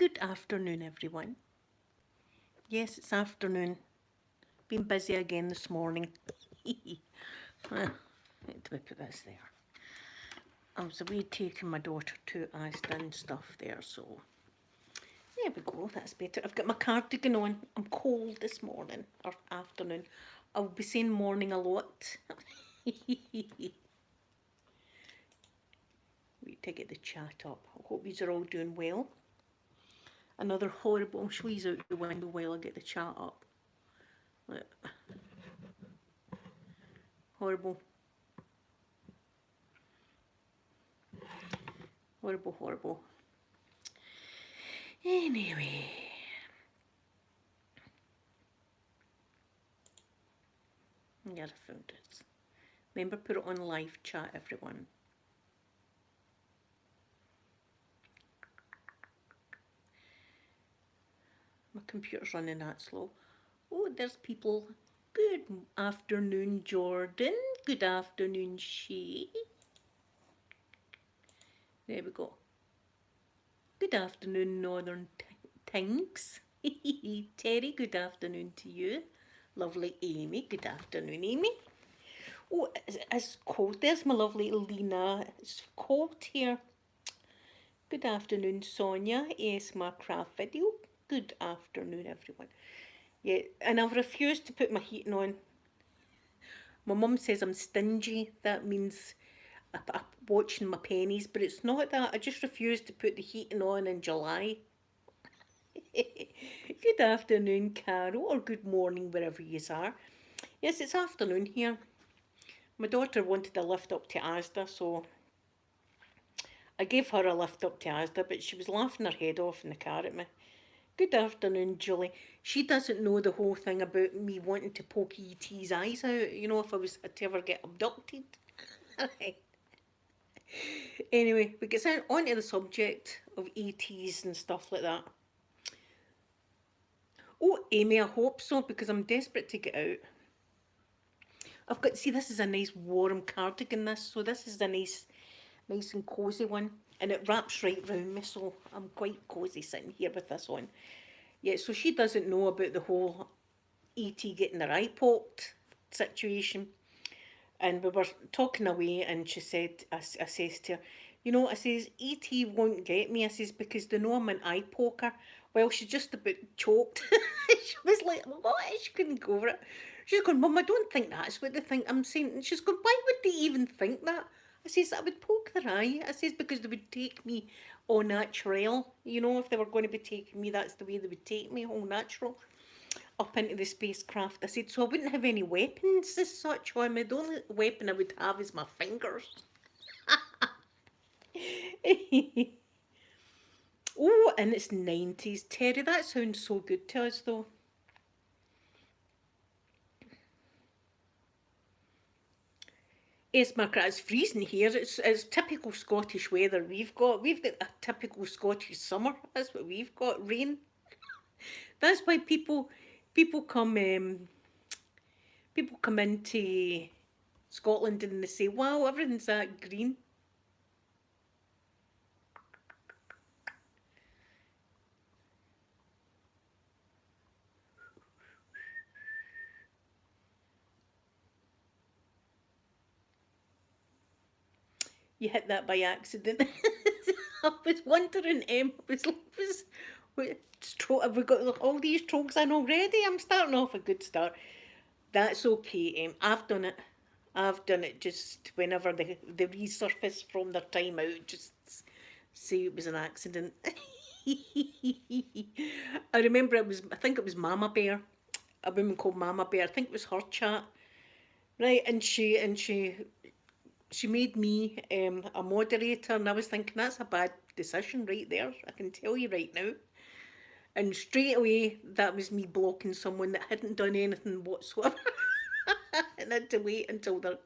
Good afternoon, everyone. Yes, it's afternoon. Been busy again this morning. Ah, Need to put this there. I was away taking my daughter to Asda and stuff there, so there we go. That's better. I've got my cardigan on. I'm cold this morning or afternoon. I'll be saying morning a lot. Wait to get the chat up. I hope you are all doing well. Another horrible squeeze out the window while I get the chat up. Horrible. Horrible, horrible. Anyway. Yeah, I found it. Remember, put it on live chat, everyone. My computer's running that slow. Oh, there's people. Good afternoon, Jordan. Good afternoon, Shay. There we go. Good afternoon, Northern Tinks. Terry, good afternoon to you. Lovely Amy, good afternoon, Amy. Oh, it's cold. There's my lovely Lena. It's cold here. Good afternoon, Sonia. ASMR Craft Video. Good afternoon, everyone. Yeah, and I've refused to put my heating on. My mum says I'm stingy. That means I'm watching my pennies, but it's not that. I just refuse to put the heating on in July. Good afternoon, Carol, or good morning, wherever you are. Yes, it's afternoon here. My daughter wanted a lift up to Asda, so I gave her a lift up to Asda, but she was laughing her head off in the car at me. Good afternoon, Julie. She doesn't know the whole thing about me wanting to poke E.T.'s eyes out, you know, if I was to ever get abducted. Anyway, we get on to the subject of E.T.'s and stuff like that. Oh, Amy, I hope so, because I'm desperate to get out. I've got, see, this is a nice warm cardigan, so this is a nice and cosy one. And it wraps right round me, so I'm quite cosy sitting here with this on. Yeah, so she doesn't know about the whole E.T. getting her eye poked situation. And we were talking away, and she said, I says to her, you know, I says, E.T. won't get me. I says, because they know I'm an eye poker. Well, she just about choked. She was like, what? She couldn't go over it. She's going, Mum, I don't think that's what they think I'm saying. And she's going, why would they even think that? I says, I would poke their eye. I says, because they would take me au natural. You know, if they were going to be taking me, that's the way they would take me, au natural, up into the spacecraft. I said, so I wouldn't have any weapons as such on me. The only weapon I would have is my fingers. Oh, and it's 90s. Terry, that sounds so good to us, though. Yes, Margaret, it's freezing here. It's typical Scottish weather we've got a typical Scottish summer. That's what we've got. Rain. That's why people come people come into Scotland and they say, wow, everything's that green. You hit that by accident. I was wondering, have we got all these trolls in already? I'm starting off a good start. That's okay, I've done it. I've done it just whenever they resurface from their time out, just say it was an accident. I remember I think it was Mama Bear, a woman called Mama Bear. I think it was her chat, right? And she made me a moderator, and I was thinking that's a bad decision right there. I can tell you right now. And straight away, that was me blocking someone that hadn't done anything whatsoever. And I had to wait until the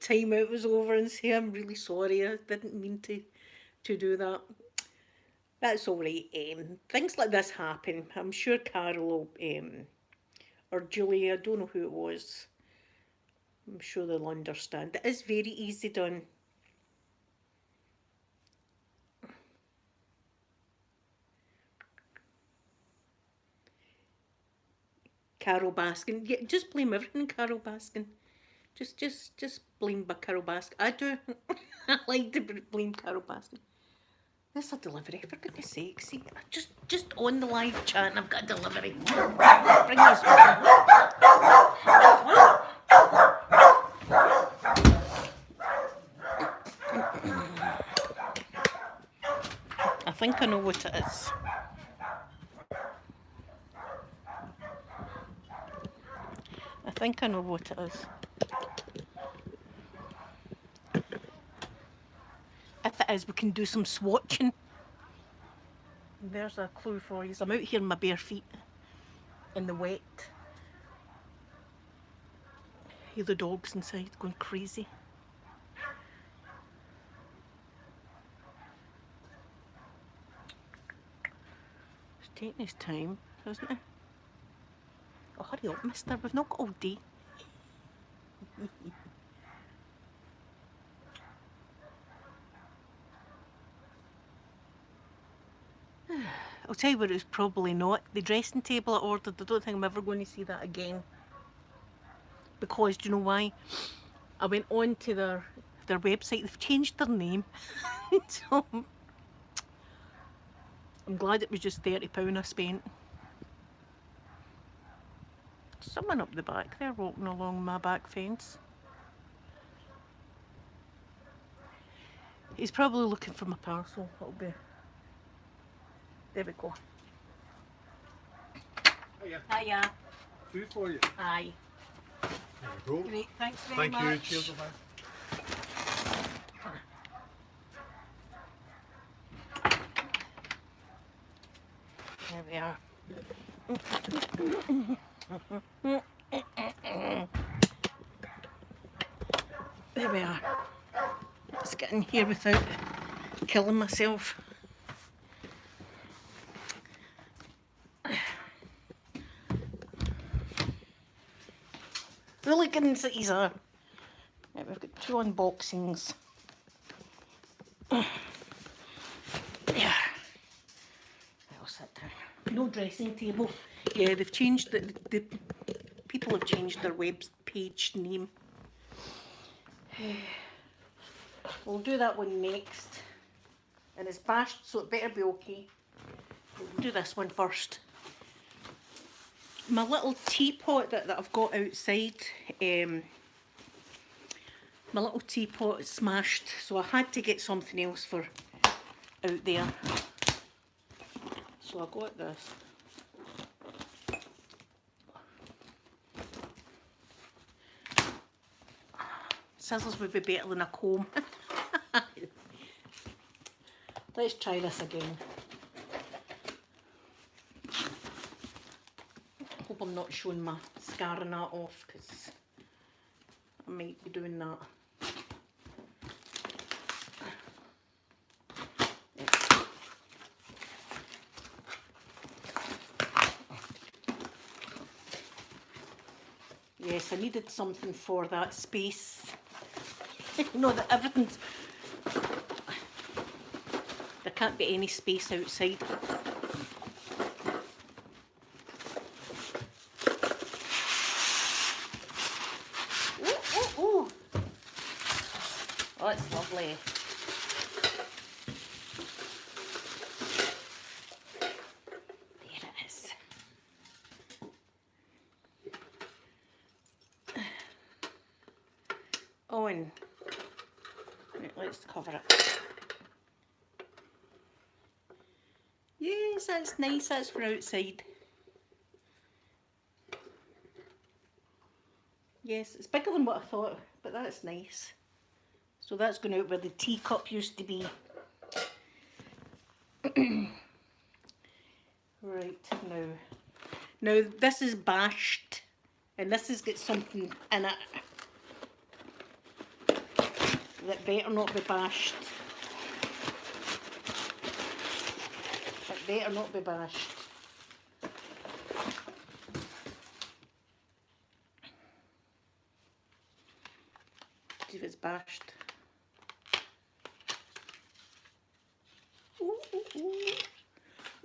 time out was over and say, I'm really sorry, I didn't mean to do that. That's all right. Things like this happen. I'm sure Carol or Julie, I don't know who it was, I'm sure they'll understand. It is very easy done. Carol Baskin. Yeah, just blame everything on Carol Baskin. Just blame Carol Baskin. I do. I like to blame Carol Baskin. That's a delivery, for goodness sake. See, just on the live chat and I've got a delivery. Bring this one. I think I know what it is. I think I know what it is. If it is, we can do some swatching. There's a clue for you. I'm out here in my bare feet in the wet. Hear the dogs inside going crazy. It's taking his time, hasn't it? Oh, hurry up, mister. We've not got all day. I'll tell you what it's probably not. The dressing table I ordered, I don't think I'm ever going to see that again. Because, do you know why? I went on to their website. They've changed their name. So I'm glad it was just £30 I spent. Someone up the back there walking along my back fence. He's probably looking for my parcel. It'll be... There we go. Hiya. Hiya. Food for you. Aye. There we go. Great, thanks very much. Thank you. Cheers, bye. There we are. There we are. Let's get in here without killing myself. Hooligans that these are. Right, we've got 2 unboxings. Yeah. I'll sit down. No dressing table. Yeah, they've changed the people have changed their web page name. We'll do that one next. And it's bashed, so it better be okay. We'll do this one first. My little teapot that I've got outside, my little teapot is smashed, so I had to get something else for out there. So I got this. Scissors would be better than a comb. Let's try this again. Hope I'm not showing my scarring that off, because I might be doing that. Yes, I needed something for that space. You know, that everything's... There can't be any space outside. Ooh. Oh, it's lovely. There it is. On. Right, let's cover it. Yes, that's nice. That's for outside. Yes, it's bigger than what I thought, but that's nice. So that's going out where the teacup used to be. Right, now this is bashed, and this has got something in it that better not be bashed. It better not be bashed. See if it's bashed. Ooh, ooh, ooh.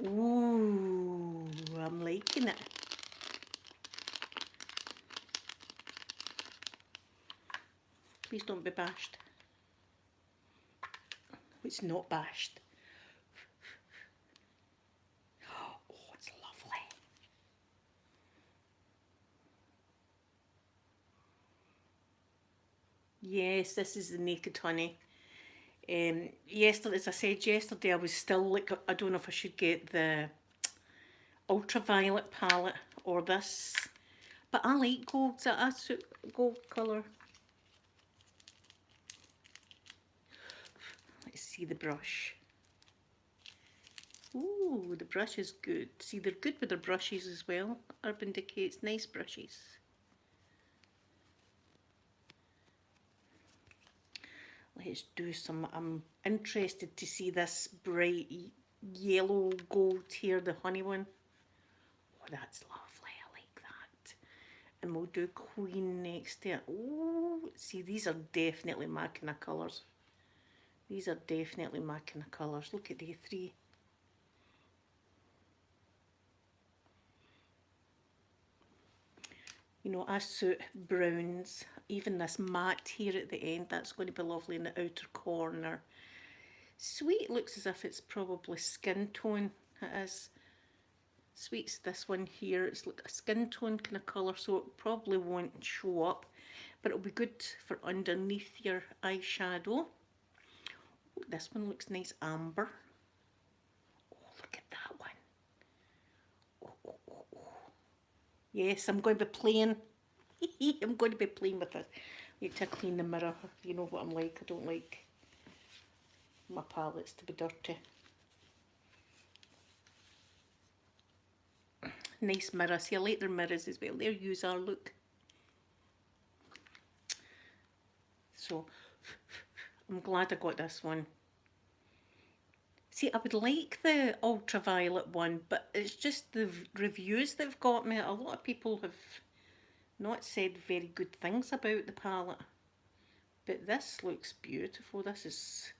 Ooh, I'm liking it. Please don't be bashed. It's not bashed. Oh, it's lovely. Yes, this is the Naked Honey. Yesterday, as I said yesterday, I was still like, I don't know if I should get the ultraviolet palette or this, but I like gold. I suit gold colour. Let's see the brush. Ooh, the brush is good. See, they're good with their brushes as well. Urban Decay, it's nice brushes. Let's do some, I'm interested to see this bright yellow gold here, the honey one. Oh, that's lovely, I like that. And we'll do Queen next to it. Oh, see, these are definitely my kind of colours. These are definitely my kind of colours. Look at the three. You know, I suit browns. Even this matte here at the end, that's going to be lovely in the outer corner. Sweet looks as if it's probably skin tone. It is. Sweet's this one here. It's like a skin tone kind of colour, so it probably won't show up. But it'll be good for underneath your eyeshadow. Oh, this one looks nice amber. Oh, look at that one. Oh, oh, oh, oh. Yes, I'm going to be playing. I'm going to be playing with this. Need to clean the mirror. You know what I'm like. I don't like my palettes to be dirty. Nice mirror. See, I like their mirrors as well. Their user look. So, I'm glad I got this one. See, I would like the ultraviolet one, but it's just the reviews that have got me. A lot of people have not said very good things about the palette. But this looks beautiful. This is...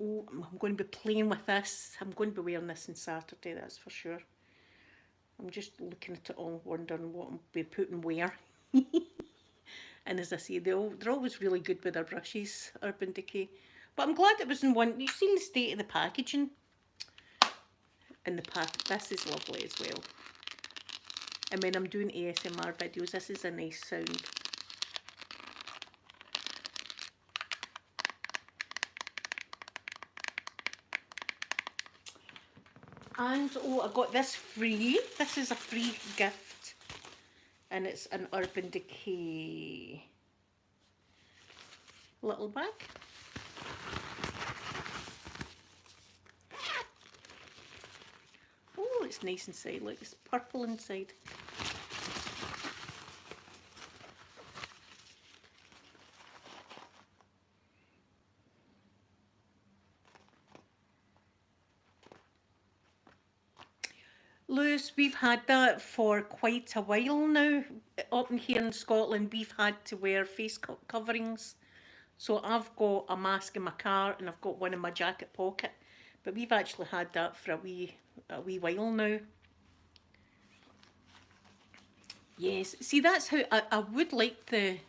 Oh, I'm going to be playing with this. I'm going to be wearing this on Saturday, that's for sure. I'm just looking at it all, wondering what I'll be putting where. And as I say, they're always really good with their brushes, Urban Decay. But I'm glad it was in one. You've seen the state of the packaging. And the pack. This is lovely as well. And when I'm doing ASMR videos, this is a nice sound. And oh, I got this free. This is a free gift. And it's an Urban Decay little bag. Oh, it's nice inside. Look, it's purple inside. Lewis, we've had that for quite a while now. Up in here in Scotland, we've had to wear face coverings. So I've got a mask in my car and I've got one in my jacket pocket. But we've actually had that for a wee while now. Yes, see, that's how I would like the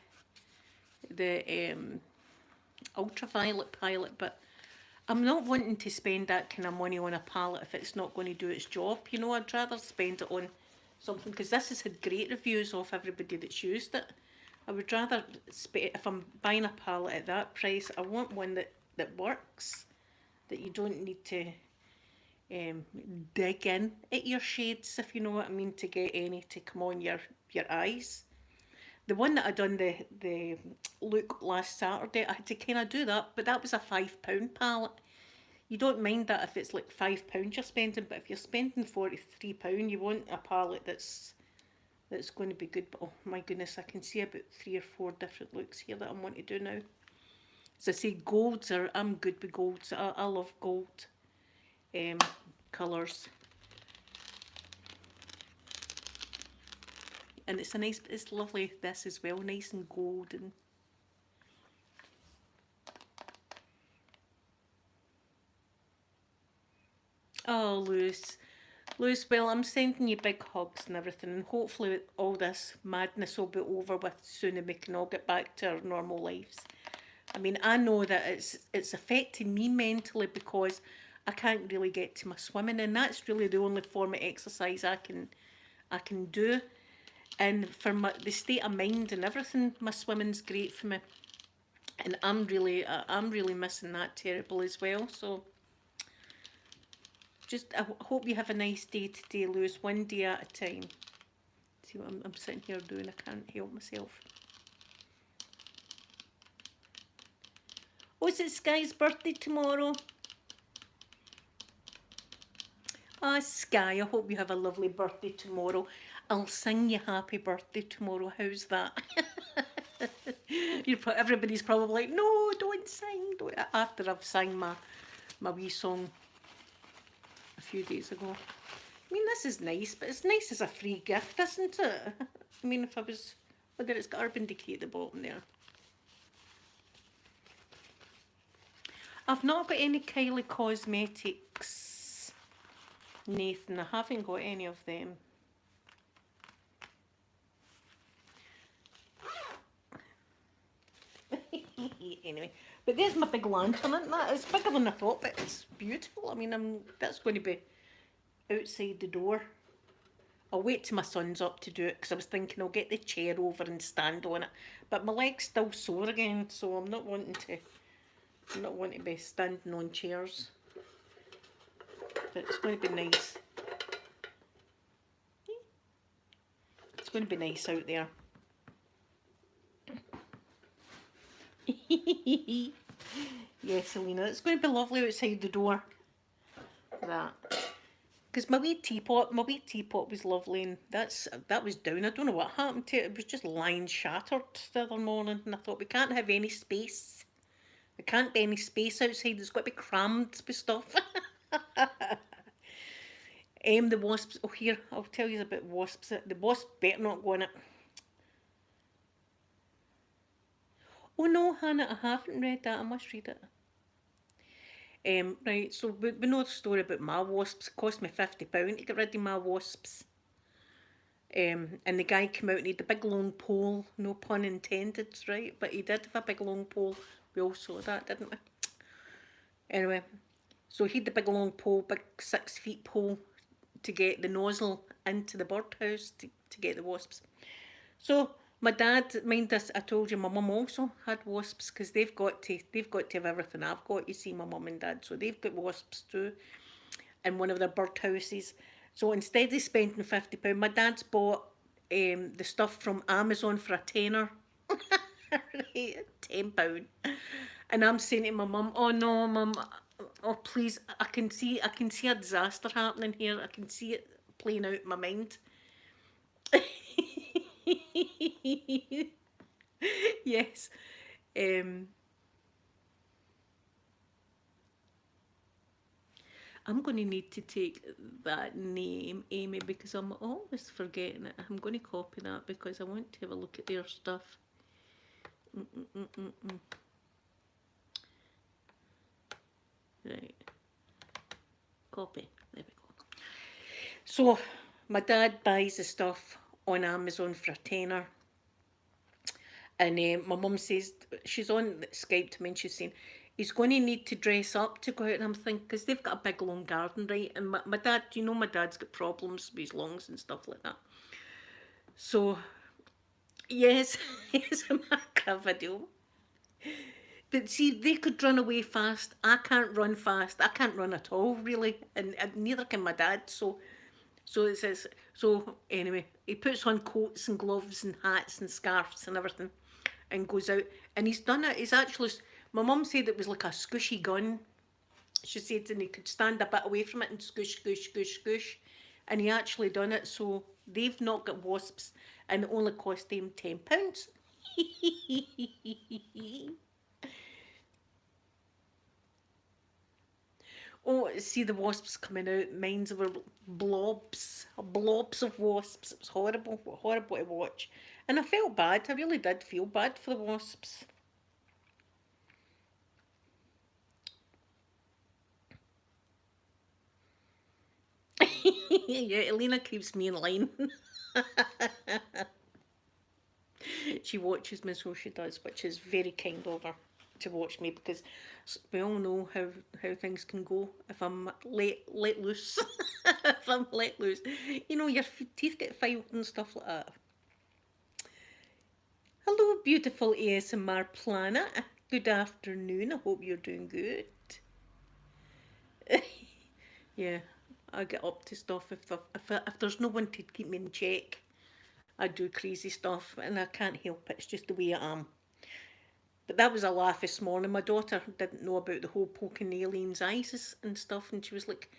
ultraviolet palette, but I'm not wanting to spend that kind of money on a palette if it's not going to do its job. You know, I'd rather spend it on something, because this has had great reviews off everybody that's used it. I would rather, if I'm buying a palette at that price, I want one that works, that you don't need to dig in at your shades, if you know what I mean, to get any to come on your eyes. The one that I done the look last Saturday, I had to kind of do that, but that was a £5 palette. You don't mind that if it's like £5 you're spending, but if you're spending £43, you want a palette that's going to be good. But oh my goodness, I can see about 3 or 4 different looks here that I want to do now. As I say, golds are, I'm good with golds. I love gold colours. And it's a nice, it's lovely, this as well, nice and golden. Oh, Lewis, Lewis, well, I'm sending you big hugs and everything, and hopefully all this madness will be over with soon and we can all get back to our normal lives. I mean, I know that it's affecting me mentally because I can't really get to my swimming, and that's really the only form of exercise I can do. And for the state of mind and everything, my swimming's great for me, and I'm really missing that terrible as well. So just I hope you have a nice day today, Lewis. One day at a time. See what I'm sitting here doing? I can't help myself. Oh, is it Sky's birthday tomorrow? Ah, Sky, I hope you have a lovely birthday tomorrow. I'll sing you happy birthday tomorrow. How's that? Everybody's probably like, no, don't sing. Don't. After I've sang my wee song a few days ago. I mean, this is nice, but it's nice as a free gift, isn't it? I mean, if I was... Oh, there, it's got Urban Decay at the bottom there. I've not got any Kylie Cosmetics, Nathan. I haven't got any of them. Anyway, but there's my big lantern, isn't that? It's bigger than I thought, but it's beautiful. I mean, that's going to be outside the door. I'll wait till my son's up to do it because I was thinking I'll get the chair over and stand on it, but my leg's still sore again, so I'm not wanting to be standing on chairs. But it's going to be nice. It's going to be nice out there. Yes, Selena, it's going to be lovely outside the door. That. Because my wee teapot was lovely, and that was down. I don't know what happened to it. It was just lying shattered the other morning, and I thought we can't have any space. There can't be any space outside. It's got to be crammed with stuff. The wasps. Oh, here, I'll tell you about wasps. The wasp better not go in it. Oh no, Hannah, I haven't read that. I must read it. Right, so we know the story about my wasps. It cost me £50 to get rid of my wasps. And the guy came out and he had a big long pole, no pun intended, right? But he did have a big long pole. We all saw that, didn't we? Anyway, so he had the big long pole, big 6 feet pole to get the nozzle into the birdhouse to get the wasps. So my dad, mind this, I told you my mum also had wasps because they've got to have everything I've got. You see, my mum and dad, so they've got wasps too in one of their birdhouses. So instead of spending £50, my dad's bought the stuff from Amazon for a tenner. Right, £10. And I'm saying to my mum, "Oh no, mum, oh please, I can see a disaster happening here. I can see it playing out in my mind." Yes. I'm going to need to take that name, Amy, because I'm always forgetting it. I'm going to copy that because I want to have a look at their stuff. Right. Copy. There we go. So, my dad buys the stuff on Amazon for a tenner. And my mum says, she's on Skype to me and she's saying, he's going to need to dress up to go out. And I'm thinking, because they've got a big long garden, right? And my dad, you know, my dad's got problems with his lungs and stuff like that. So, yes, it's a Minecraft video. But see, they could run away fast. I can't run fast. I can't run at all, really. And neither can my dad. So it says, so anyway, he puts on coats and gloves and hats and scarves and everything and goes out. And he's done it. He's actually, my mum said it was like a squishy gun. She said, and he could stand a bit away from it and squish, squish, squish, squish. And he actually done it. So they've not got wasps and it only cost him £10. Oh, see the wasps coming out. Mines were blobs of wasps. It was horrible to watch. And I felt bad. I really did feel bad for the wasps. Yeah, Elena keeps me in line. She watches me, so she does, which is very kind of her to watch me because we all know how things can go if I'm let loose. If I'm let loose, you know, your teeth get filed and stuff like that. Hello, beautiful ASMR planet. Good afternoon. I hope you're doing good. Yeah, I get up to stuff if there's no one to keep me in check. I do crazy stuff and I can't help it. It's just the way I am. But that was a laugh this morning. My daughter didn't know about the whole poking the aliens' eyes and stuff, and she was like,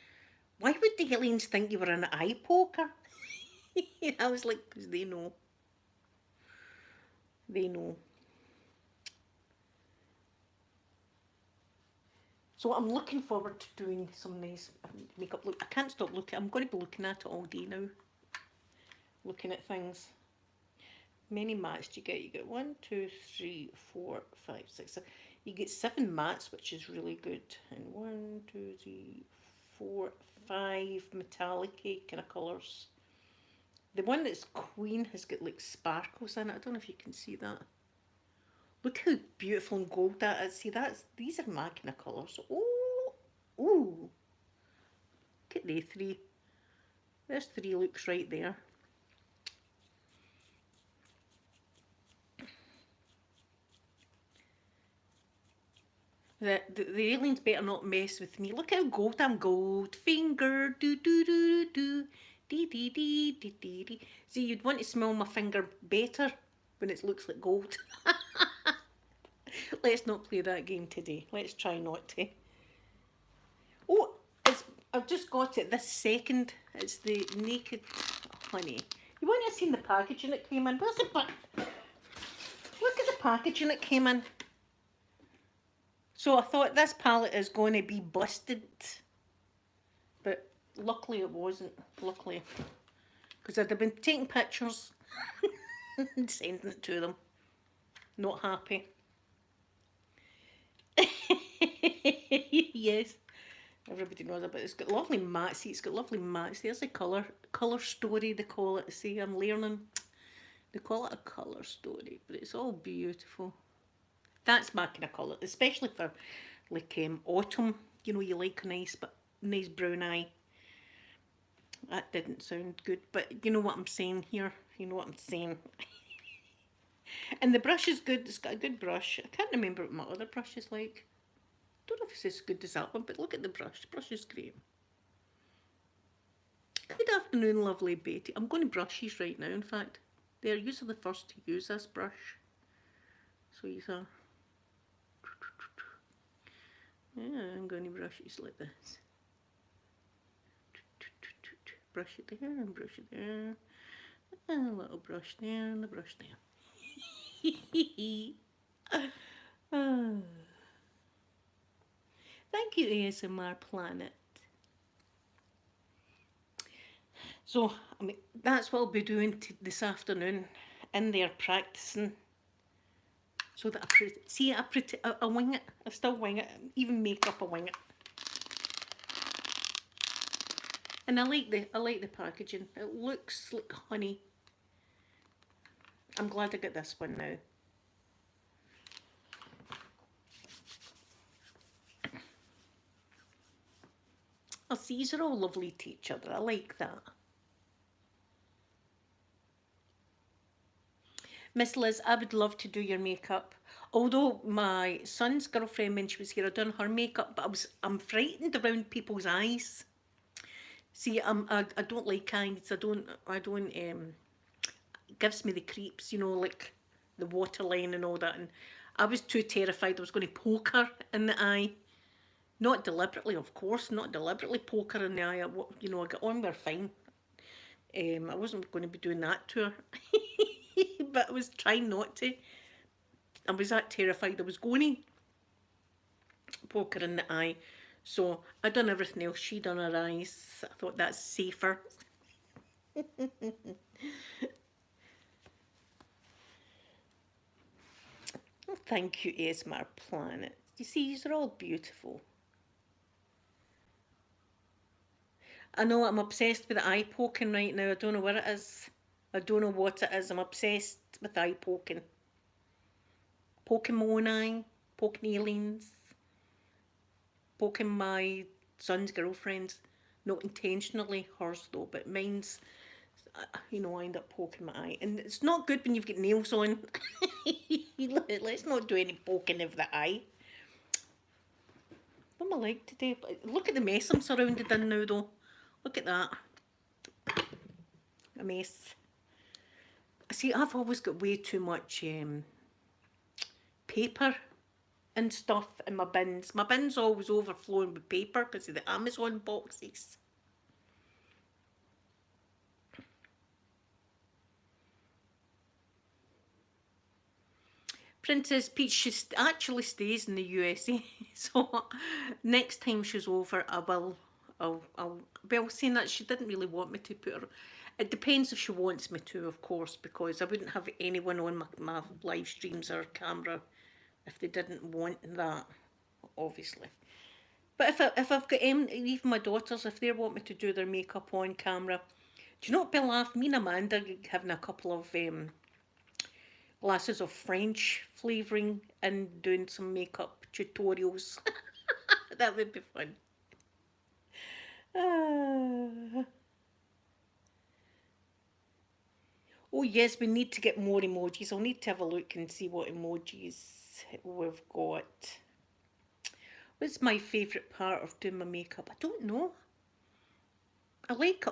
"Why would the aliens think you were an eye poker?" I was like, "Because they know. They know." So I'm looking forward to doing some nice makeup look. I can't stop looking. I'm going to be looking at it all day now. Looking at things. Many mats do you get? You get 1, 2, 3, 4, 5, 6, 7. You get 7 mats, which is really good. And 1, 2, 3, 4, 5 metallic kind of colours. The one that's Queen has got like sparkles in it. I don't know if you can see that. Look how beautiful and gold that is. See, these are my kind of colours. Oh, ooh. Look at the 3. There's 3 looks right there. The aliens better not mess with me. Look how gold I'm. Gold finger. Do do do do. Dee dee dee dee dee dee. See, you'd want to smell my finger better when it looks like gold. Let's not play that game today. Let's try not to. Oh, I've just got it this second. It's the Naked Honey. You wouldn't have seen the packaging it came in. Where's the Look at the packaging it came in. So I thought this palette is going to be busted. But luckily it wasn't. Luckily. Because I'd have been taking pictures and sending it to them. Not happy. Yes. Everybody knows about it. It's got lovely mats. See, it's got lovely mats. There's a colour story they call it. See, I'm learning. They call it a colour story, but it's all beautiful. That's my kind of colour, especially for like autumn. You know, you like a nice brown eye. That didn't sound good, but you know what I'm saying here. You know what I'm saying. And the brush is good. It's got a good brush. I can't remember what my other brush is like. Don't know if it's as good as that one, but look at the brush. The brush is great. Good afternoon, lovely Betty. I'm going to brush these right now, in fact. They're usually the first to use this brush. So these are... Yeah, I'm going to brush these like this. Brush it there and brush it there. And a little brush there and a brush there. Oh. Thank you, ASMR Planet. So, I mean, that's what I'll be doing this afternoon, in there practicing. So that I wing it. I still wing it. Even makeup, I wing it. And I like the packaging. It looks like honey. I'm glad I got this one now. Oh, see, these are all lovely to each other. I like that. Miss Liz, I would love to do your makeup. Although my son's girlfriend, when she was here, I done her makeup, but I'm frightened around people's eyes. See, I don't like eyes. I don't. It gives me the creeps, you know, like the waterline and all that. And I was too terrified I was going to poke her in the eye. Not deliberately, of course, not deliberately poke her in the eye. You know, I got on with her fine. I wasn't going to be doing that to her. But I was trying not to. I was that terrified I was going to poke her in the eye. So I done everything else. She done her eyes. I thought that's safer. Thank you, ASMR Planet. You see, these are all beautiful. I know I'm obsessed with eye poking right now. I don't know where it is. I don't know what it is. I'm obsessed with eye poking. Pokemon eye, poking aliens, poking my son's girlfriends. Not intentionally hers though, but mine's, I end up poking my eye. And it's not good when you've got nails on. Let's not do any poking of the eye. What am I like today? Look at the mess I'm surrounded in now though. Look at that. A mess. See, I've always got way too much paper and stuff in my bins. My bin's always overflowing with paper because of the Amazon boxes. Princess Peach, she actually stays in the USA, so next time she's over, well, saying that she didn't really want me to put her. It depends if she wants me to, of course, because I wouldn't have anyone on my live streams or camera if they didn't want that, obviously. But if I've got even my daughters, if they want me to do their makeup on camera, do you not be laugh? Me and Amanda having a couple of glasses of French flavouring and doing some makeup tutorials. That would be fun. Oh yes, we need to get more emojis. I'll need to have a look and see what emojis we've got. What's my favourite part of doing my makeup? I don't know. I like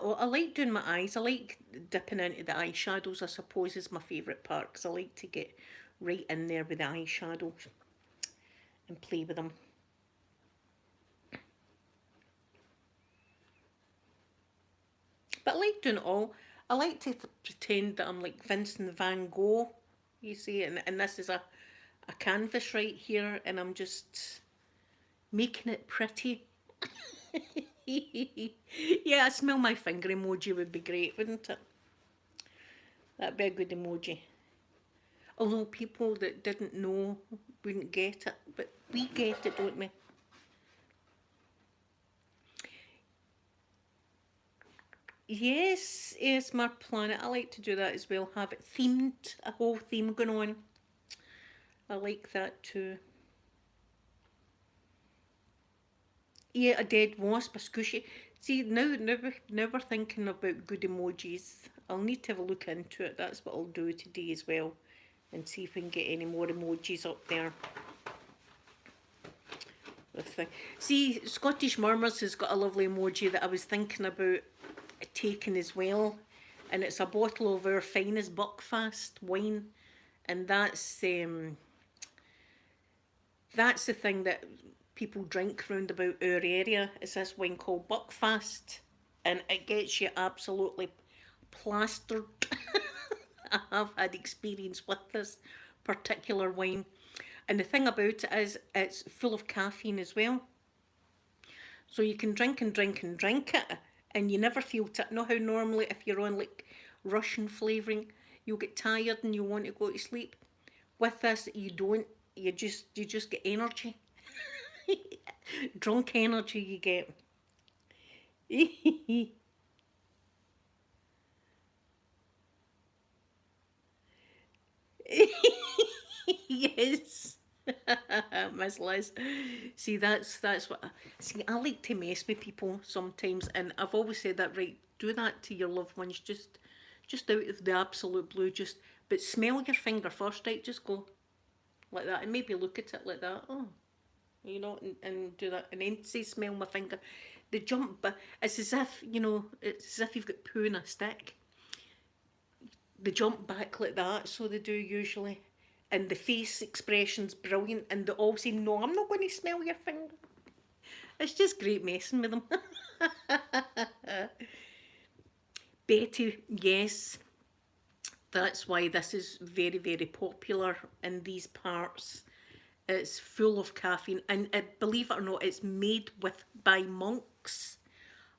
doing my eyes. I like dipping into the eyeshadows, I suppose, is my favourite part because I like to get right in there with the eyeshadows and play with them. But I like doing it all. I like to pretend that I'm like Vincent van Gogh, you see, and this is a canvas right here, and I'm just making it pretty. Yeah, I smell my finger emoji would be great, wouldn't it? That'd be a good emoji. Although people that didn't know wouldn't get it, but we get it, don't we? Yes, ASMR Planet. I like to do that as well. Have it themed, a whole theme going on. I like that too. Yeah, a dead wasp, a squishy. See, now we're thinking about good emojis. I'll need to have a look into it. That's what I'll do today as well. And see if we can get any more emojis up there. See, Scottish Murmurs has got a lovely emoji that I was thinking about taking as well. And it's a bottle of our finest Buckfast wine. And that's the thing that people drink round about our area. It's this wine called Buckfast, and it gets you absolutely plastered. I have had experience with this particular wine, and the thing about it is it's full of caffeine as well. So you can drink and drink and drink it, and you never feel it. Know how normally if you're on like Russian flavouring, you'll get tired and you want to go to sleep. With this, you don't. You just get energy. Drunk energy you get. Yes. Miss Liz. See, that's what. See, I like to mess with people sometimes, and I've always said that. Right, do that to your loved ones. Just out of the absolute blue. But smell your finger first, right? Just go like that, and maybe look at it like that. Oh, and do that, and then say, "Smell my finger." They jump, but it's as if it's as if you've got poo in a stick. They jump back like that, so they do usually. And the face expression's brilliant, and they all say, "No, I'm not going to smell your finger." It's just great messing with them. Betty, yes, that's why this is very, very popular in these parts. It's full of caffeine, and believe it or not, it's made by monks.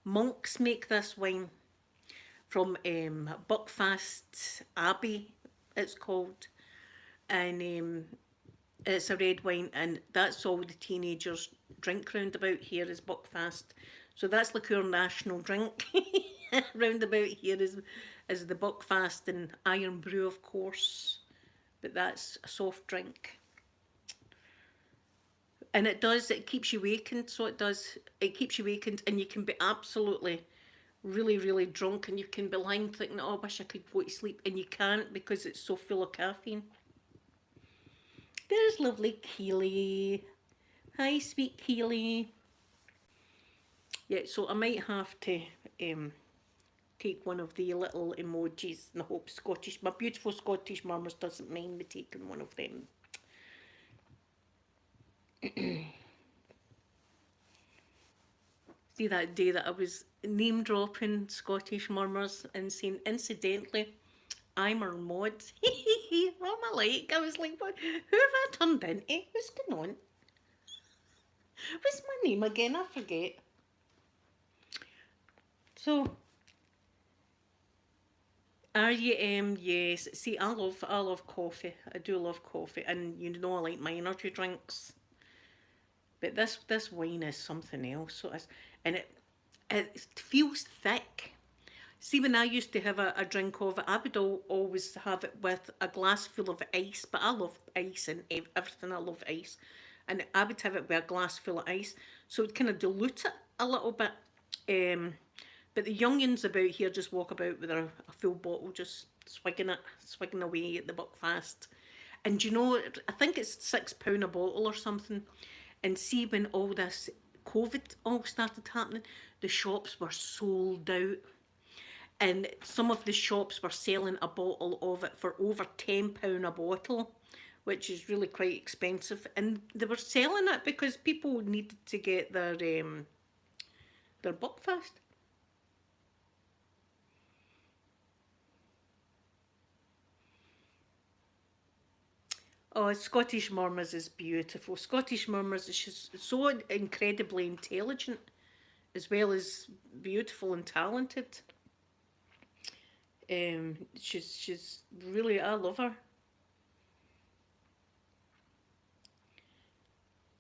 Monks make this wine from Buckfast Abbey, it's called, and it's a red wine, and that's all the teenagers drink round about here is Buckfast. So that's like our national drink. Round about here is the Buckfast and Iron Brew, of course, but that's a soft drink. And it keeps you wakened, so it does. It keeps you wakened, and you can be absolutely, really, really drunk, and you can be lying thinking, oh, I wish I could go to sleep, and you can't because it's so full of caffeine. There's lovely Keely. Hi, sweet Keely. Yeah, so I might have to take one of the little emojis, and I hope my beautiful Scottish murmurs doesn't mind me taking one of them. See that day that I was name dropping Scottish murmurs and saying, incidentally, I'm her mod. What am I like? I was like, what? Who have I turned into? What's going on? What's my name again? I forget. So, RUM, yes. See, I love coffee. I do love coffee, and you know I like my energy drinks. But this wine is something else. So it's, and it feels thick. See, when I used to have a drink of it, I would always have it with a glass full of ice. But I love ice and everything. I love ice, and I would have it with a glass full of ice, so it would kind of dilute it a little bit. But the youngins about here just walk about with a full bottle, just swigging away at the Buckfast. And you know, I think it's £6 a bottle or something. And see, when all this COVID all started happening, the shops were sold out. And some of the shops were selling a bottle of it for over £10 a bottle, which is really quite expensive. And they were selling it because people needed to get their Buckfast. Oh, Scottish Murmurs is beautiful. Scottish Murmurs is just so incredibly intelligent, as well as beautiful and talented. She's really, I love her.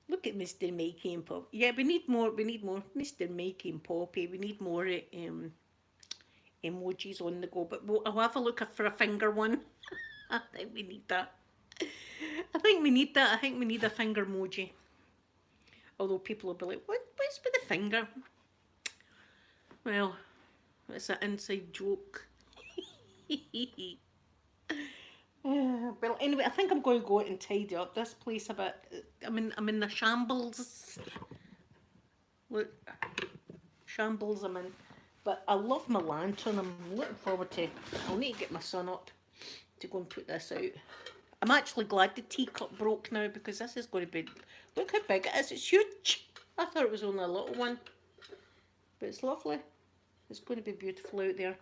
Look at Mr. Mikey and Poppy. Yeah, we need more. Mr. Mikey and Poppy. We need more emojis on the go. But I'll have a look for a finger one. I think we need that. I think we need that. I think we need a finger emoji. Although people will be like, what's with the finger? Well, it's an inside joke. Well, anyway, I think I'm going to go out and tidy up this place a bit. I'm in the shambles. Look, shambles I'm in. But I love my lantern. I'm looking forward to. I'll need to get my son up to go and put this out. I'm actually glad the teacup broke now because this is going to be. Look how big it is. It's huge. I thought it was only a little one, but it's lovely. It's going to be beautiful out there.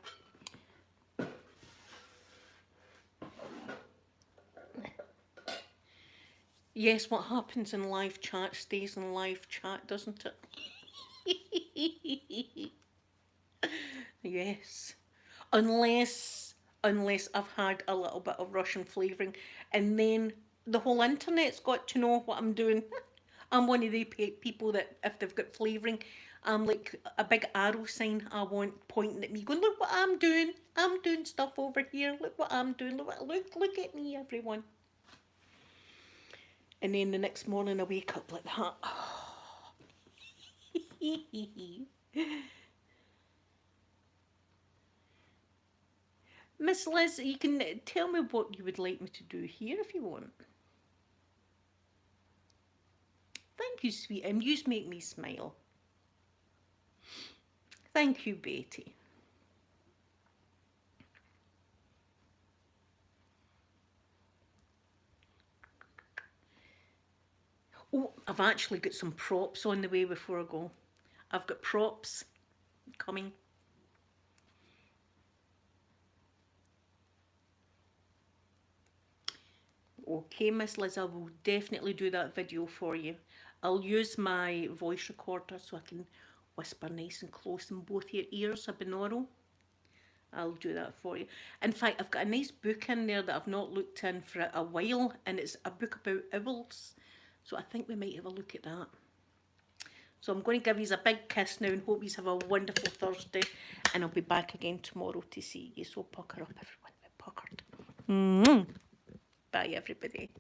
Yes, what happens in live chat stays in live chat, doesn't it? Yes. Unless I've had a little bit of Russian flavouring, and then the whole internet's got to know what I'm doing. I'm one of the people that if they've got flavouring, I'm like a big arrow sign I want pointing at me, going, look what I'm doing. I'm doing stuff over here. Look what I'm doing. Look at me, everyone. And then the next morning I wake up like that. Miss Liz, you can tell me what you would like me to do here if you want. Thank you, sweet. And you make me smile. Thank you, Betty. Oh, I've actually got some props on the way before I go. I've got props coming. Okay, Miss Liz, I will definitely do that video for you. I'll use my voice recorder so I can whisper nice and close in both your ears, a binaural. I'll do that for you. In fact, I've got a nice book in there that I've not looked in for a while, and it's a book about owls. So I think we might have a look at that. So I'm going to give you a big kiss now and hope you have a wonderful Thursday. And I'll be back again tomorrow to see you. So pucker up, everyone. We're puckered. Bye, everybody.